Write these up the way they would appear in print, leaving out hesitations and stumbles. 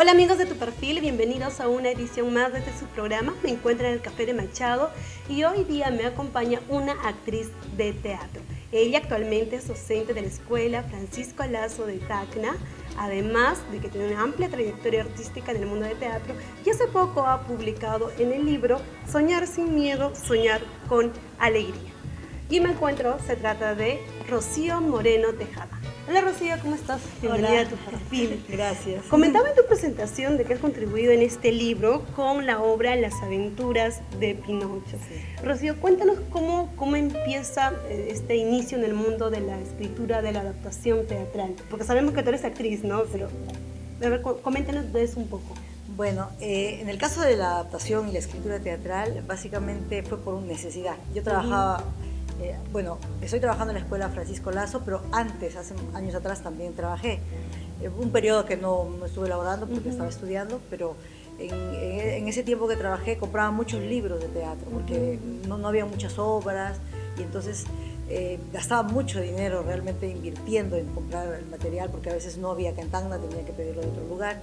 Hola amigos de Tu Perfil, bienvenidos a una edición más de su programa. Me encuentro en el Café de Machado y hoy día me acompaña una actriz de teatro. Ella actualmente es docente de la Escuela Francisco Lazo de Tacna, además de que tiene una amplia trayectoria artística en el mundo del teatro y hace poco ha publicado en el libro Soñar sin miedo, soñar con alegría. Y me encuentro, se trata de Rocío Moreno Tejada. Hola Rocío, ¿cómo estás? Bienvenida Hola. a Tu Perfil. Gracias. Comentaba en tu presentación de que has contribuido en este libro con la obra Las aventuras de Pinocho. Sí. Rocío, cuéntanos cómo empieza este inicio en el mundo de la escritura, de la adaptación teatral. Porque sabemos que tú eres actriz, ¿no? Pero, a ver, coméntanos de eso un poco. Bueno, en el caso de la adaptación y la escritura teatral, básicamente fue por una necesidad. Yo trabajaba, estoy trabajando en la Escuela Francisco Lazo, pero antes, hace años atrás, también trabajé. Un periodo que no estuve elaborando porque estaba estudiando, pero en ese tiempo que trabajé compraba muchos libros de teatro porque no había muchas obras y entonces gastaba mucho dinero realmente invirtiendo en comprar el material porque a veces no había acá en Tacna, tenía que pedirlo de otro lugar.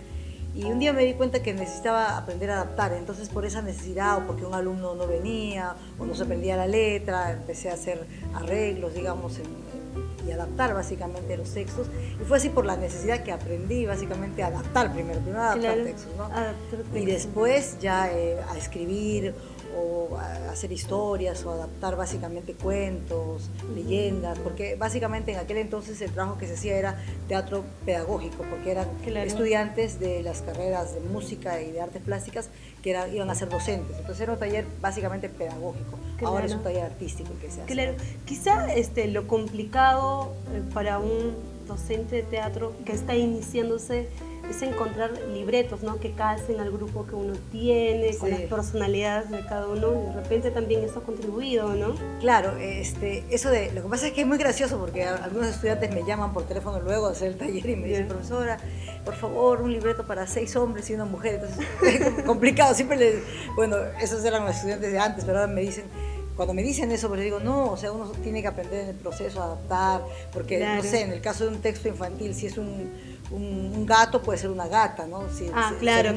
Y un día me di cuenta que necesitaba aprender a adaptar, entonces por esa necesidad o porque un alumno no venía o no se aprendía la letra, empecé a hacer arreglos, digamos, y adaptar básicamente los textos. Y fue así por la necesidad que aprendí básicamente a adaptar primero a adaptar textos, ¿no? Y después ya a escribir o a hacer historias o adaptar básicamente cuentos, leyendas, porque básicamente en aquel entonces el trabajo que se hacía era teatro pedagógico, porque eran estudiantes de las carreras de música y de artes plásticas que iban a ser docentes, entonces era un taller básicamente pedagógico, ahora es un taller artístico el que se hace. Claro, quizá lo complicado para un docente de teatro que está iniciándose es encontrar libretos, ¿no? Que calcen al grupo que uno tiene, con las personalidades de cada uno, y de repente también eso ha contribuido, ¿no? Claro, lo que pasa es que es muy gracioso porque algunos estudiantes me llaman por teléfono luego de hacer el taller y me dicen, profesora, por favor, un libreto para 6 hombres y una mujer, entonces es complicado, bueno, esos eran los estudiantes de antes, pero ahora me dicen, cuando me dicen eso, pues digo, no, o sea, uno tiene que aprender en el proceso a adaptar, porque, no sé, en el caso de un texto infantil, si es un gato, puede ser una gata, ¿no? Claro.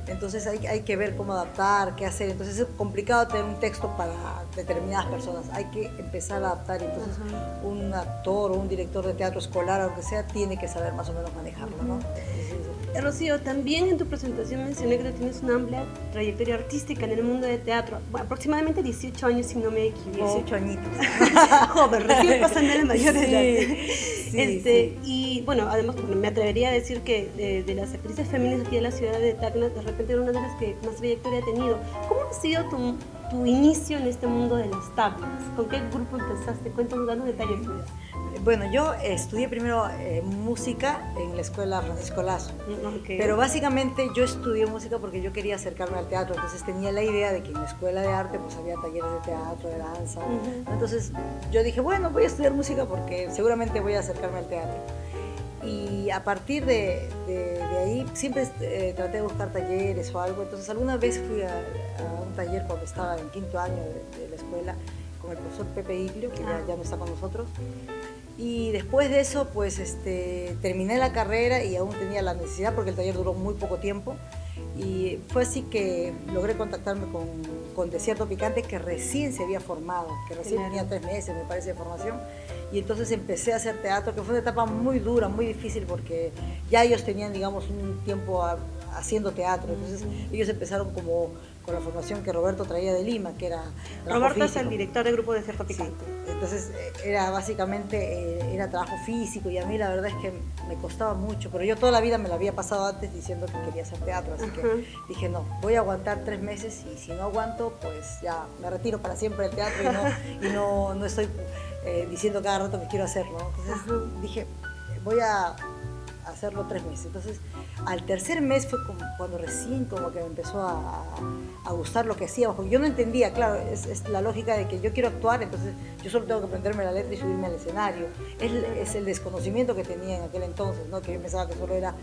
Entonces hay que ver cómo adaptar, qué hacer. Entonces es complicado tener un texto para determinadas personas. Hay que empezar a adaptar. Entonces un actor o un director de teatro escolar, aunque sea, tiene que saber más o menos manejarlo, ¿no? Rocío, también en tu presentación mencioné que tienes una amplia trayectoria artística en el mundo de teatro. Bueno, aproximadamente 18 años, si no me equivoco. 18 añitos. Joven, recién pasando a la mayor edad. Sí. Y bueno, además me atrevería a decir que de las actrices femeninas aquí de la ciudad de Tacna, de repente era una de las que más trayectoria ha tenido. ¿Cómo ha sido tu inicio en este mundo de las tablas? ¿Con qué grupo empezaste? Cuéntanos, danos detalles. Bueno, yo estudié primero música en la Escuela Francisco Lazo, pero básicamente yo estudié música porque yo quería acercarme al teatro, entonces tenía la idea de que en la escuela de arte pues había talleres de teatro, de danza, entonces yo dije, bueno, voy a estudiar música porque seguramente voy a acercarme al teatro. Y a partir de ahí siempre traté de buscar talleres o algo, entonces alguna vez fui a un taller cuando estaba en 5º año de la escuela con el profesor Pepe Iglio, que ya no está con nosotros. Y después de eso, pues terminé la carrera y aún tenía la necesidad porque el taller duró muy poco tiempo. Y fue así que logré contactarme con Desierto Picante, que recién se había formado, que recién tenía 3 meses, me parece, de formación. Y entonces empecé a hacer teatro, que fue una etapa muy dura, muy difícil, porque ya ellos tenían, digamos, un tiempo haciendo teatro. Entonces ellos empezaron como con la formación que Roberto traía de Lima, que era Roberto físico. Es el director del grupo Desierto Picante. Sí. Entonces era básicamente era trabajo físico y a mí la verdad es que me costaba mucho, pero yo toda la vida me lo había pasado antes diciendo que quería hacer teatro, así que dije no, voy a aguantar 3 meses y si no aguanto pues ya me retiro para siempre del teatro y no estoy diciendo cada rato que quiero hacerlo, ¿no? Entonces dije voy a hacerlo 3 meses. Entonces, al tercer mes fue como cuando recién como que me empezó a gustar lo que hacía, porque yo no entendía, claro, es la lógica de que yo quiero actuar, entonces yo solo tengo que aprenderme la letra y subirme al escenario. Es el desconocimiento que tenía en aquel entonces, ¿no? Que yo pensaba que solo era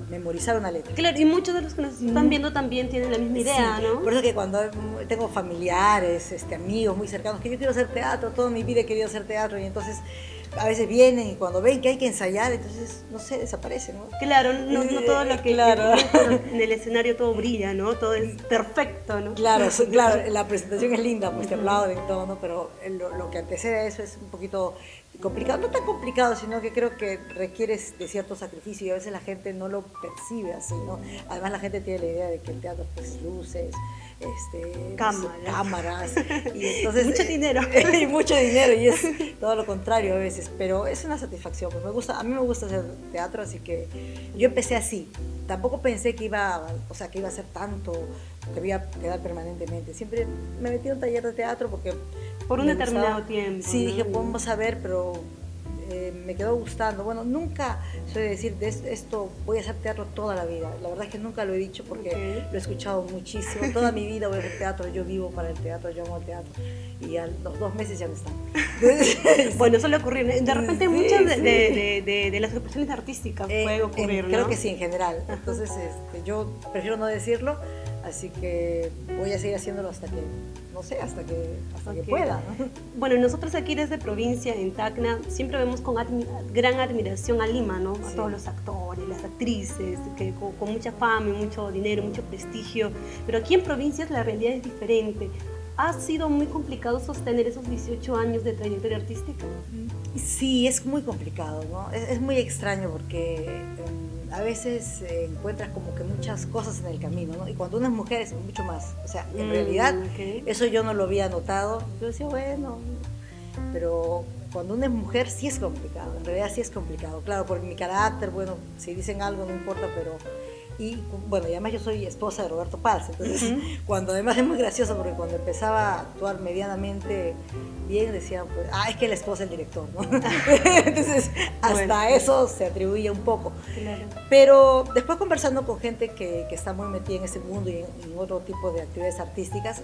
memorizar una letra. Claro, y muchos de los que nos están viendo también tienen la misma idea, sí, ¿no? Por eso que cuando tengo familiares, amigos muy cercanos, que yo quiero hacer teatro, toda mi vida he querido hacer teatro, y entonces a veces vienen y cuando ven que hay que ensayar, entonces, no sé, desaparecen, ¿no? Claro, no todo lo que claro. en el escenario todo brilla, ¿no? Todo es perfecto, ¿no? Claro, claro, la presentación es linda, pues te aplauden y todo, ¿no? Pero lo que antecede a eso es un poquito complicado, no tan complicado, sino que creo que requiere de cierto sacrificio y a veces la gente no lo percibe así, ¿no? Además la gente tiene la idea de que el teatro pues luces, cámaras y entonces mucho dinero y mucho dinero y es todo lo contrario a veces, pero es una satisfacción, pues a mí me gusta hacer teatro, así que yo empecé así. Tampoco pensé que iba, o sea, que iba a ser tanto, que iba a quedar permanentemente. Siempre me metí en un taller de teatro porque por un determinado tiempo. Sí, ¿no? dije, vamos a ver, pero me quedó gustando. Bueno, nunca soy de decir, esto voy a hacer teatro toda la vida. La verdad es que nunca lo he dicho porque lo he escuchado muchísimo. Toda mi vida voy a hacer teatro, yo vivo para el teatro, yo amo el teatro. Y a los 2 meses ya no están. Bueno, eso le ocurrió. De repente muchas de las expresiones artísticas puede ocurrir, ¿no? Creo que sí, en general. Entonces yo prefiero no decirlo, así que voy a seguir haciéndolo hasta que, no sé, hasta que pueda, ¿no? Bueno, nosotros aquí desde provincia, en Tacna, siempre vemos con gran admiración a Lima, ¿no? A todos los actores, las actrices, que con mucha fama, mucho dinero, mucho prestigio. Pero aquí en provincias la realidad es diferente. ¿Ha sido muy complicado sostener esos 18 años de trayectoria artística? Sí, es muy complicado, ¿no? Es muy extraño porque a veces encuentras como que muchas cosas en el camino, ¿no? Y cuando una es mujer es mucho más. O sea, en realidad eso yo no lo había notado. Yo decía, bueno, pero cuando una es mujer sí es complicado, en realidad sí es complicado. Claro, por mi carácter, bueno, si dicen algo no importa, pero... Y bueno, y además yo soy esposa de Roberto Pals, entonces cuando además es muy gracioso porque cuando empezaba a actuar medianamente bien decían, pues, es que la esposa del director, ¿no? Entonces hasta eso se atribuía un poco. Claro. Pero después conversando con gente que está muy metida en ese mundo y en otro tipo de actividades artísticas,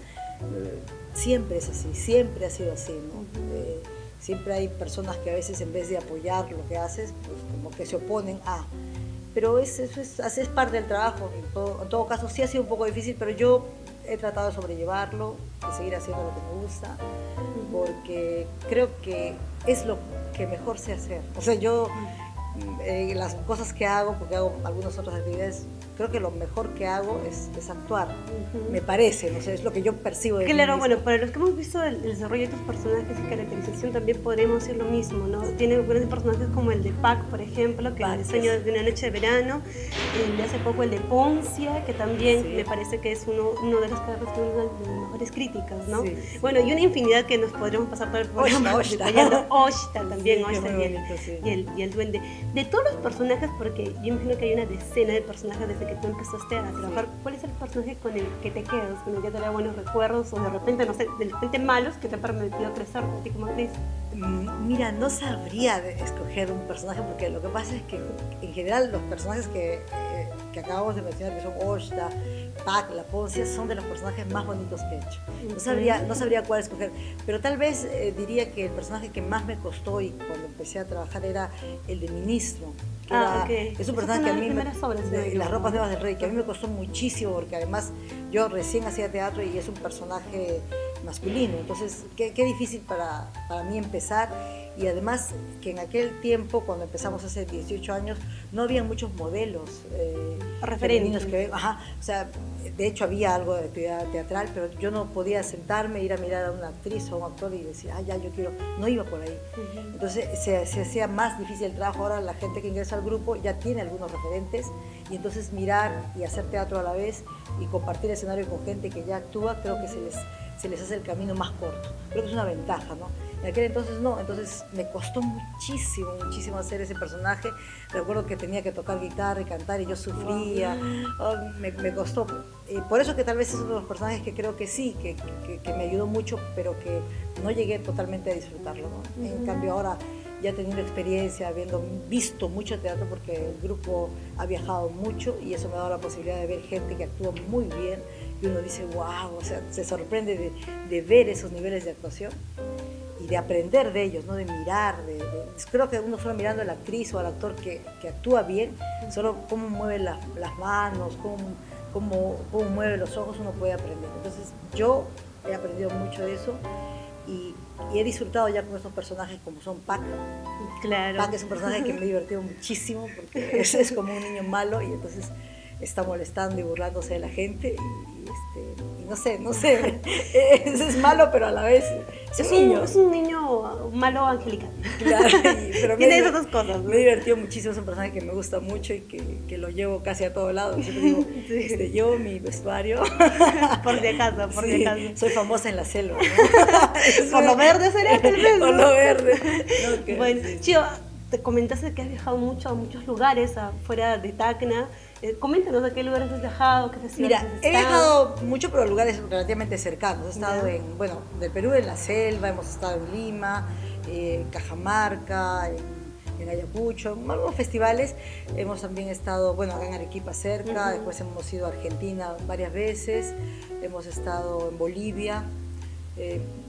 siempre es así, siempre ha sido así, ¿no? Siempre hay personas que a veces en vez de apoyar lo que haces, pues como que se oponen a... Pero eso es parte del trabajo. En todo caso, sí ha sido un poco difícil, pero yo he tratado de sobrellevarlo, de seguir haciendo lo que me gusta, porque creo que es lo que mejor sé hacer. O sea, yo las cosas que hago, porque hago algunas otras actividades, creo que lo mejor que hago es actuar, me parece, no sé, es lo que yo percibo de mí Claro, misma. bueno, para los que hemos visto el desarrollo de tus personajes y caracterización también podremos decir lo mismo, ¿no? Tiene grandes personajes como el de Pac, por ejemplo, que es el sueño de una noche de verano, el de hace poco el de Poncia, que también me parece que es uno de los que ha recibido una de las mejores críticas, ¿no? Sí. Bueno, y una infinidad que nos podremos pasar por el programa detallando. Oshta también, Oshta y el duende. De todos los personajes, porque yo imagino que hay una decena de personajes desde que tú empezaste a trabajar, ¿cuál es el personaje con el que te quedas, con el que te da buenos recuerdos o de repente, no sé, de repente malos que te han permitido crecer a ti como actriz? Mira, no sabría escoger un personaje porque lo que pasa es que en general los personajes que acabamos de mencionar, que son Oshta, Pac, La Poncia, son de los personajes más bonitos que he hecho. No sabría cuál escoger, pero tal vez diría que el personaje que más me costó y cuando empecé a trabajar era el de ministro. Es un personaje que a mí las ropas nuevas del rey, que a mí me costó muchísimo porque además yo recién hacía teatro y es un personaje masculino, entonces qué difícil para mí empezar, y además que en aquel tiempo cuando empezamos hace 18 años no había muchos modelos femeninos que o sea, de hecho había algo de actividad teatral, pero yo no podía sentarme, ir a mirar a una actriz o a un actor y decir, ya yo quiero, no iba por ahí. Entonces se hacía más difícil el trabajo. Ahora la gente que ingresa al grupo ya tiene algunos referentes y entonces mirar y hacer teatro a la vez y compartir escenario con gente que ya actúa, creo que se les hace el camino más corto. Creo que es una ventaja, ¿no? En aquel entonces no, entonces me costó muchísimo hacer ese personaje. Recuerdo que tenía que tocar guitarra y cantar y yo sufría, me costó. Por eso que tal vez es uno de los personajes que creo que sí, que me ayudó mucho, pero que no llegué totalmente a disfrutarlo, ¿no? En cambio ahora, ya teniendo experiencia, habiendo visto mucho teatro, porque el grupo ha viajado mucho y eso me ha dado la posibilidad de ver gente que actúa muy bien y uno dice, wow, o sea, se sorprende de ver esos niveles de actuación y de aprender de ellos, ¿no? De mirar, creo que uno solo mirando a la actriz o al actor que actúa bien, solo cómo mueve las manos, cómo mueve los ojos, uno puede aprender. Entonces yo he aprendido mucho de eso y y he disfrutado ya con estos personajes como son Pac. Claro. Pac es un personaje que me ha divertido muchísimo porque es como un niño malo y entonces está molestando y burlándose de la gente y no sé, es malo pero a la vez es un niño malo angelical. Claro, pero tiene esas dos cosas, ¿no? Me he divertido muchísimo, es un personaje que me gusta mucho y que lo llevo casi a todo lado. Siempre digo, Sí. yo, mi vestuario. Por si acaso, por si acaso. Soy famosa en la selva, ¿no? Por lo verde será tal vez, ¿no? Por lo verde. No, Bueno, sí. Chio, te comentaste que has viajado mucho a muchos lugares afuera de Tacna. Coméntanos a qué lugares has viajado, qué festivales Mira, has he estado. viajado mucho pero a lugares relativamente cercanos. He estado del Perú en la selva, hemos estado en Lima, Cajamarca, en Ayacucho, en algunos festivales. Hemos también estado, acá en Arequipa cerca, después hemos ido a Argentina varias veces, hemos estado en Bolivia,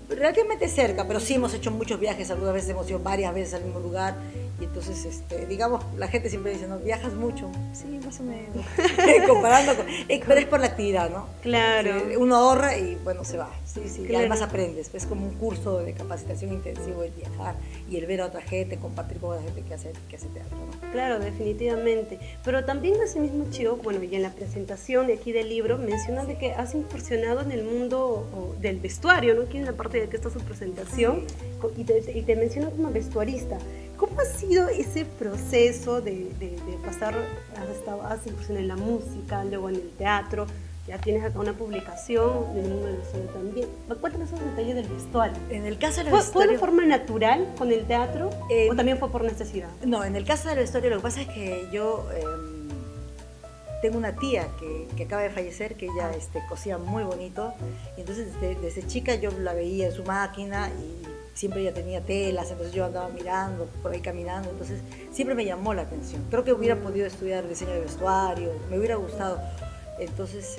relativamente cerca, pero sí hemos hecho muchos viajes, algunas veces hemos ido varias veces al mismo lugar. Y entonces, digamos, la gente siempre dice, ¿no? ¿Viajas mucho? Sí, más o menos. Comparando con... pero es por la actividad, ¿no? Claro. Sí, uno ahorra y, se va. Sí, Claro. Y además aprendes. Es como un curso de capacitación intensivo el viajar y el ver a otra gente, compartir con la gente que hace teatro, ¿no? Claro, definitivamente. Pero también ese mismo Chio, y en la presentación de aquí del libro, mencionas de que has incursionado en el mundo del vestuario, ¿no? Aquí en la parte de que está su presentación, y te mencionas como vestuarista. ¿Cómo ha sido ese proceso de pasar, has incursionado en la música, luego en el teatro, ya tienes acá una publicación en el mundo del vestuario también? Cuéntanos esos detalles del vestuario. En el caso del ¿Fue vestuario... de forma natural con el teatro o también fue por necesidad? No, en el caso del vestuario lo que pasa es que yo tengo una tía que acaba de fallecer, que ella cosía muy bonito, y entonces desde chica yo la veía en su máquina y siempre ella tenía telas, entonces yo andaba mirando, por ahí caminando, entonces siempre me llamó la atención. Creo que hubiera podido estudiar diseño de vestuario, me hubiera gustado. Entonces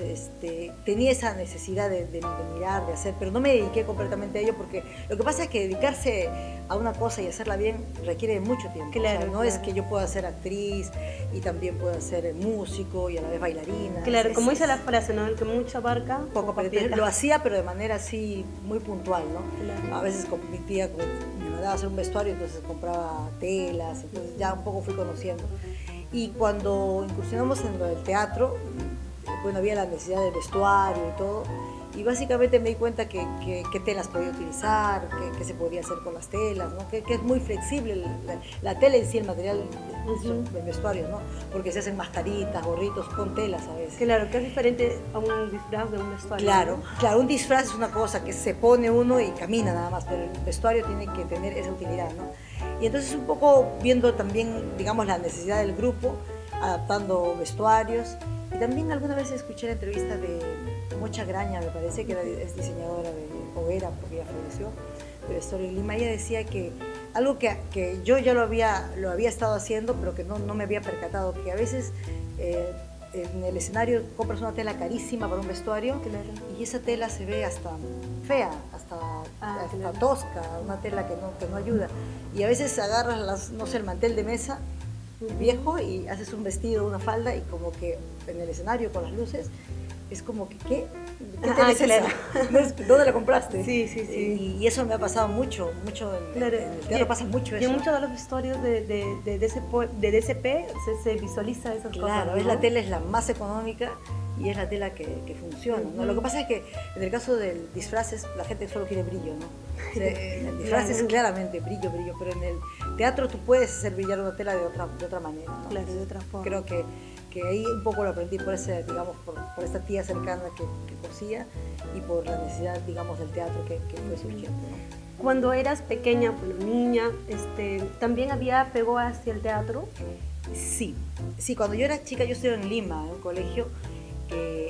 tenía esa necesidad de mirar, de hacer, pero no me dediqué completamente a ello porque lo que pasa es que dedicarse a una cosa y hacerla bien requiere mucho tiempo. Claro, o sea, no claro. es que yo pueda ser actriz y también pueda ser músico y a la vez bailarina. Claro, como dice la frase, ¿no? El que mucho abarca, poco, pero aprieta. lo hacía pero de manera así muy puntual, ¿no? Claro. A veces con mi tía me mandaba a hacer un vestuario, entonces compraba telas, entonces ya un poco fui conociendo. Y cuando incursionamos en lo del teatro, había la necesidad del vestuario y todo, y básicamente me di cuenta que telas podía utilizar, que se podía hacer con las telas, ¿no? Que es muy flexible la tela en sí, el material del vestuario, ¿no? Porque se hacen mascaritas, gorritos con telas a veces. Claro, que es diferente a un disfraz de un vestuario. Claro, ¿no? claro, un disfraz es una cosa que se pone uno y camina nada más, pero el vestuario tiene que tener esa utilidad, ¿no? Y entonces un poco viendo también, digamos, la necesidad del grupo, adaptando vestuarios. Y también alguna vez escuché la entrevista de Mocha Graña, me parece, que es diseñadora o era, porque ya falleció, de vestuario en Lima. Ella decía que algo que yo ya lo había estado haciendo, pero que no me había percatado, que a veces en el escenario compras una tela carísima para un vestuario, Claro. y esa tela se ve hasta fea, hasta claro. tosca, una tela que no ayuda. Y a veces agarras el mantel de mesa viejo y haces un vestido, una falda, y como que en el escenario con las luces es como que ¿qué tela es claro. esa? ¿Dónde la compraste? Sí, sí, sí. Y eso me ha pasado mucho Claro. en el teatro pasa mucho Y eso. en muchos de los vestuarios de DCP se visualiza esas cosas. Claro, ¿no? la tela es la más económica y es la tela que funciona, ¿no? Lo que pasa es que en el caso del disfraces la gente solo quiere brillo, ¿no? O sea, el disfraz es claramente brillo, pero en el teatro tú puedes hacer brillar una tela de otra manera, ¿no? Claro, de otra forma. Creo que ahí un poco lo aprendí por esta tía cercana que cosía y por la necesidad, digamos, del teatro que fue surgiendo, ¿no? Cuando eras pequeña, niña, ¿también había apego hacia el teatro? Sí, cuando yo era chica yo estuve en Lima, en un colegio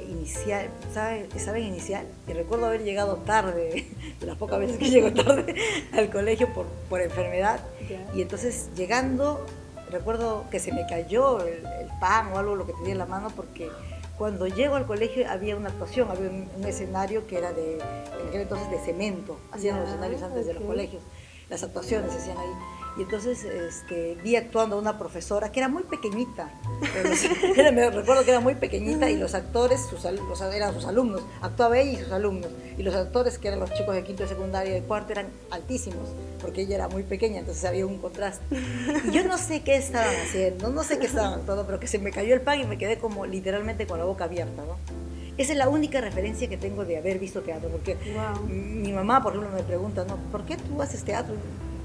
inicial, ¿saben inicial? Y recuerdo haber llegado tarde, de las pocas veces que llego tarde al colegio por enfermedad. Ya. Y entonces llegando, recuerdo que se me cayó el pan o algo lo que tenía en la mano, porque cuando llego al colegio había una actuación, había un escenario que era en aquel entonces de cemento, hacían los escenarios antes de los colegios. las actuaciones se hacían ahí. Y entonces vi actuando a una profesora que era muy pequeñita, me recuerdo que era muy pequeñita y los actores eran sus alumnos, actuaba ella y sus alumnos, y los actores que eran los chicos de quinto, de secundaria, de cuarto eran altísimos, porque ella era muy pequeña, entonces había un contraste. Y yo no sé qué estaban haciendo, no sé qué estaban actuando, pero que se me cayó el pan y me quedé como literalmente con la boca abierta, ¿no? Esa es la única referencia que tengo de haber visto teatro, porque mi mamá, por ejemplo, me pregunta, ¿no? ¿Por qué tú haces teatro?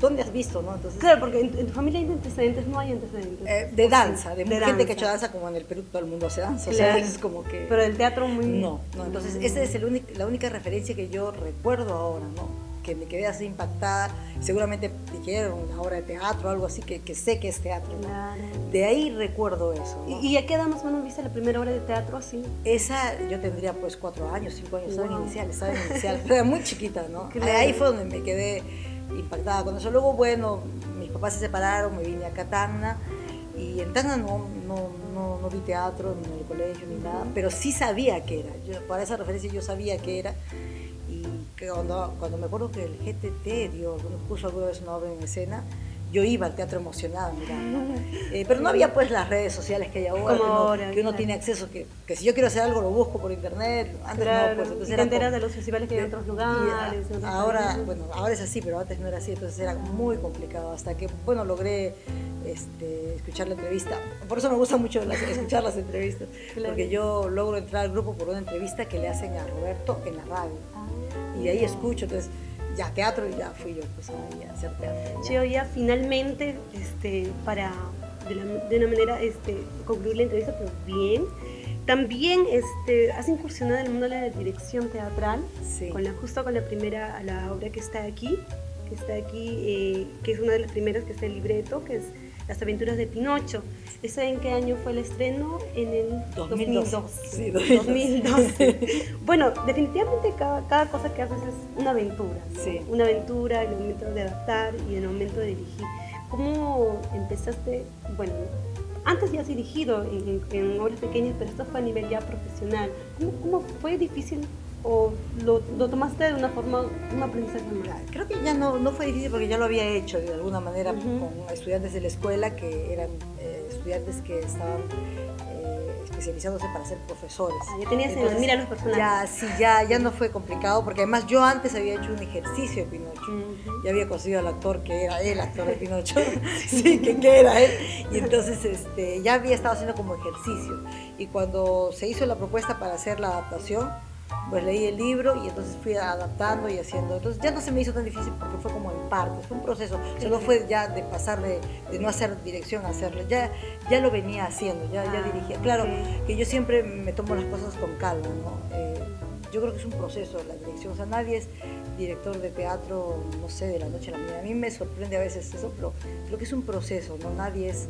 ¿Dónde has visto, no? Entonces, claro, porque en tu familia hay antecedentes, no hay antecedentes. de danza, de gente danza. que ha hecho danza, como en el Perú todo el mundo hace danza, Claro. o sea, es como que... Pero el teatro muy... No, entonces esa es la única referencia que yo recuerdo ahora, ¿no? Que me quedé así impactada, seguramente dijeron una obra de teatro o algo así, que sé que es teatro, ¿no? Claro. De ahí recuerdo eso, ¿no? ¿Y a qué edad más o menos viste la primera obra de teatro así? Esa yo tendría pues 4 años, 5 años, estaba en inicial, pero era muy chiquita, ¿no? Claro. Ahí fue donde me quedé impactada con eso. Luego, bueno, mis papás se separaron, me vine acá a Tacna, y en Tacna no vi teatro ni en el colegio ni nada, pero sí sabía qué era. Para esa referencia yo sabía qué era, y que cuando me acuerdo que el GTT puso alguna vez una obra en escena, yo iba al teatro emocionada mirando, pero no había pues las redes sociales que hay ahora, que uno tiene acceso, que si yo quiero hacer algo lo busco por internet, antes no, pues entonces y te enteras de los festivales que hay en otros lugares. Ahora es así, pero antes no era así, entonces era muy complicado, hasta que, bueno, logré escuchar la entrevista. Por eso me gusta mucho escuchar las entrevistas, porque yo logro entrar al grupo por una entrevista que le hacen a Roberto en la radio, y de ahí escucho, entonces ya teatro, y ya fui yo pues ahí a hacer teatro. Yo ya finalmente, para de una manera concluir la entrevista, pero bien, también has incursionado en el mundo de la dirección teatral, sí. Justo con la obra que está aquí, que es una de las primeras, que está el libreto, que es Las aventuras de Pinocho. ¿Ese en qué año fue el estreno? En el 2012. Sí, 2012. Bueno, definitivamente cada cosa que haces es una aventura. Sí. Una aventura en el momento de adaptar y en el momento de dirigir. ¿Cómo empezaste? Bueno, antes ya has dirigido en obras pequeñas, pero esto fue a nivel ya profesional. ¿Cómo fue difícil o lo tomaste de una forma, un aprendizaje normal? Creo que ya no fue difícil porque ya lo había hecho de alguna manera con estudiantes de la escuela que eran estudiantes que estaban especializándose para ser profesores. Ya tenías en la mira a los personajes. Ya no fue complicado, porque además yo antes había hecho un ejercicio de Pinocho. Ya había conseguido al actor que era el actor de Pinocho, sí, que era él. Y entonces ya había estado haciendo como ejercicio. Y cuando se hizo la propuesta para hacer la adaptación, pues leí el libro y entonces fui adaptando y haciendo. Entonces ya no se me hizo tan difícil porque fue como en partes, fue un proceso. O sea, no fue ya de pasar de no hacer dirección a hacerlo. Ya lo venía haciendo, ya dirigía. Claro, que yo siempre me tomo las cosas con calma, ¿no? Yo creo que es un proceso la dirección. O sea, nadie es director de teatro, no sé, de la noche a la mañana. A mí me sorprende a veces eso, pero creo que es un proceso, ¿no? Nadie es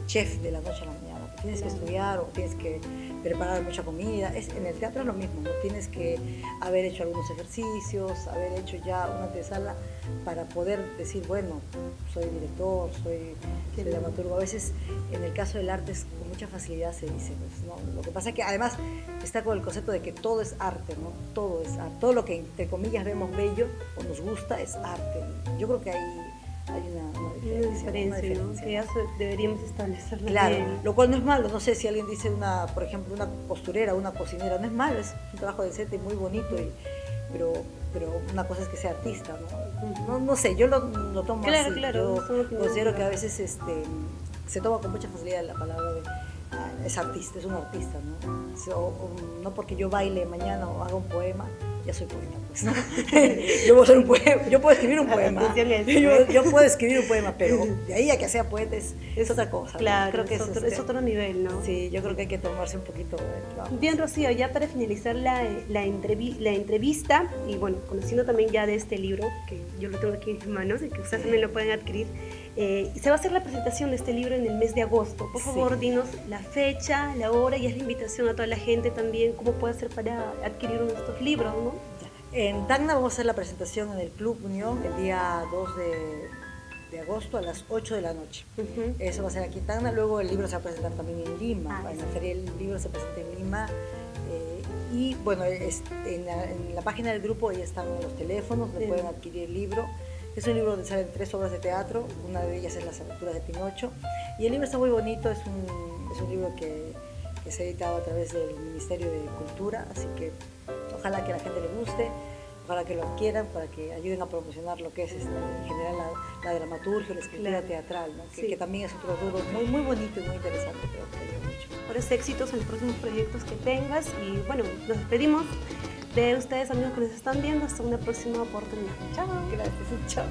chef de la noche a la mañana. Tienes que estudiar o tienes que preparar mucha comida. En el teatro es lo mismo, ¿no? Tienes que haber hecho algunos ejercicios, haber hecho ya una antesala para poder decir, bueno, soy director, soy dramaturgo. A veces en el caso del arte con mucha facilidad se dice, pues, ¿no? Lo que pasa es que además está con el concepto de que todo es arte, ¿no? Todo es arte. Todo lo que entre comillas vemos bello o nos gusta es arte. Yo creo que hay una diferencia, ¿no? Que ya deberíamos establecerla. Claro, bien. lo cual no es malo. No sé si alguien dice por ejemplo, una costurera, una cocinera, no es malo, es un trabajo decente y muy bonito, pero una cosa es que sea artista, ¿no? No sé, yo lo tomo así. Claro, yo considero que a veces se toma con mucha facilidad la palabra de es artista, es un artista, ¿no? O no porque yo baile mañana o haga un poema, ya soy poeta, pues, ¿no? yo puedo escribir un poema. Yo puedo escribir un poema, pero de ahí a que sea poeta es otra cosa. Claro, ¿no? Creo que es otro nivel, ¿no? Sí, yo creo que hay que tomarse un poquito el trabajo. Bien, Rocío, ya para finalizar la entrevista, y bueno, conociendo también ya de este libro, que yo lo tengo aquí en mis manos y que ustedes también lo pueden adquirir, se va a hacer la presentación de este libro en el mes de agosto. Por favor, dinos la fecha, la hora, y es la invitación a toda la gente también, cómo puede hacer para adquirir uno de estos libros, ¿no? En Tacna vamos a hacer la presentación en el Club Unión el día 2 de agosto a las 8 de la noche. Eso va a ser aquí en Tacna. Luego el libro se va a presentar también en Lima. En la feria el libro se presenta en Lima. Y bueno, en la página del grupo ahí están los teléfonos donde pueden adquirir el libro. Es un libro donde salen 3 obras de teatro, una de ellas es Las aventuras de Pinocho, y el libro está muy bonito, es un libro que se ha editado a través del Ministerio de Cultura, así que ojalá que a la gente le guste, ojalá que lo adquieran para que ayuden a promocionar lo que es en general la dramaturgia, la escritura teatral, ¿no? Que también es otro rubro muy, muy bonito y muy interesante, creo que ayuda mucho. Por ese éxitos en los próximos proyectos que tengas y bueno, nos despedimos de ustedes amigos que nos están viendo hasta una próxima oportunidad. Chao. Gracias, chao.